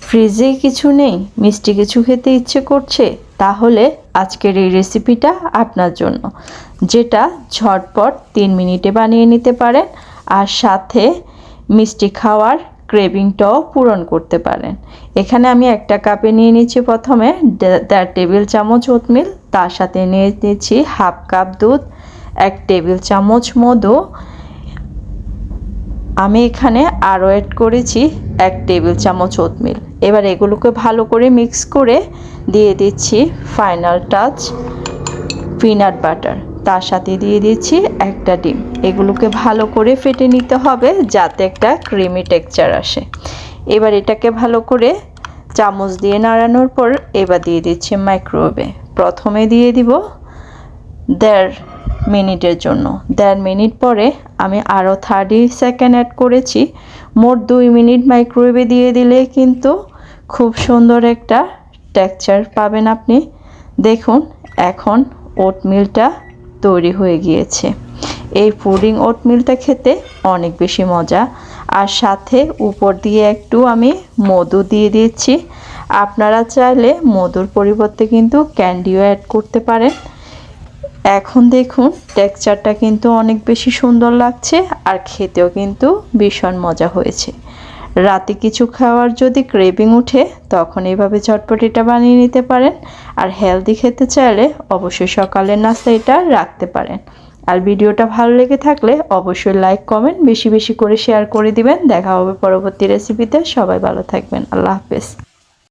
ফ্রিজে কিছু নেই, মিষ্টি কিছু খেতে ইচ্ছে করছে, তাহলে আজকের এই রেসিপিটা আপনার জন্য, যেটা ঝটপট 3 মিনিটে বানিয়ে নিতে পারেন আর সাথে মিষ্টি খাওয়ার ক্রেভিংটাও পূরণ করতে পারেন। এখানে আমি একটা কাপে নিয়ে নিচ্ছি প্রথমে 1.5 টেবিল চামচ ওটমিল, তার সাথে নিয়ে নিচ্ছি হাফ কাপ দুধ, 1 টেবিল চামচ মধু, আমি এখানে আরও অ্যাড করেছি 1 টেবিল চামচ ওটমিল। এবার এগুলোকে ভালো করে মিক্স করে দিয়ে দিচ্ছি ফাইনাল টাচ পিনাট বাটার, তার সাথে দিয়ে দিচ্ছি একটা ডিম। এগুলোকে ভালো করে ফেটে নিতে হবে যাতে একটা ক্রিমি টেক্সচার আসে। এবার এটাকে ভালো করে চামচ দিয়ে নাড়ানোর পর এবার দিয়ে দিচ্ছি মাইক্রোওয়েভে। প্রথমে দিয়ে দিব 1.5 মিনিটের জন্য, 1.5 মিনিট পরে আমি আরও 30 সেকেন্ড অ্যাড করেছি। মোট 2 মিনিট মাইক্রোওয়েভে দিয়ে দিলে কিন্তু খুব সুন্দর একটা টেক্সচার পাবেন আপনি। দেখুন এখন ওটমিলটা তৈরি হয়ে গিয়েছে। এই পুডিং ওটমিলটা খেতে অনেক বেশি মজা, আর সাথে উপর দিয়ে একটু আমি মধু দিয়ে দিচ্ছি। আপনারা চাইলে মধুর পরিবর্তে কিন্তু ক্যান্ডিও অ্যাড করতে পারেন। এখন দেখুন টেক্সচারটা কিন্তু অনেক বেশি সুন্দর লাগছে আর খেতেও কিন্তু ভীষণ মজা হয়েছে। রাতে কিছু খাওয়ার যদি ক্রেভিং উঠে তখন এইভাবে ঝটপট এটা বানিয়ে নিতে পারেন। আর হেলদি খেতে চাইলে অবশ্যই সকালের নাস্তা এটা রাখতে পারেন। আর ভিডিওটা ভালো লেগে থাকলে অবশ্যই লাইক কমেন্ট বেশি বেশি করে শেয়ার করে দিবেন। দেখা হবে পরবর্তী রেসিপিতে। সবাই ভালো থাকবেন। আল্লাহ হাফেজ।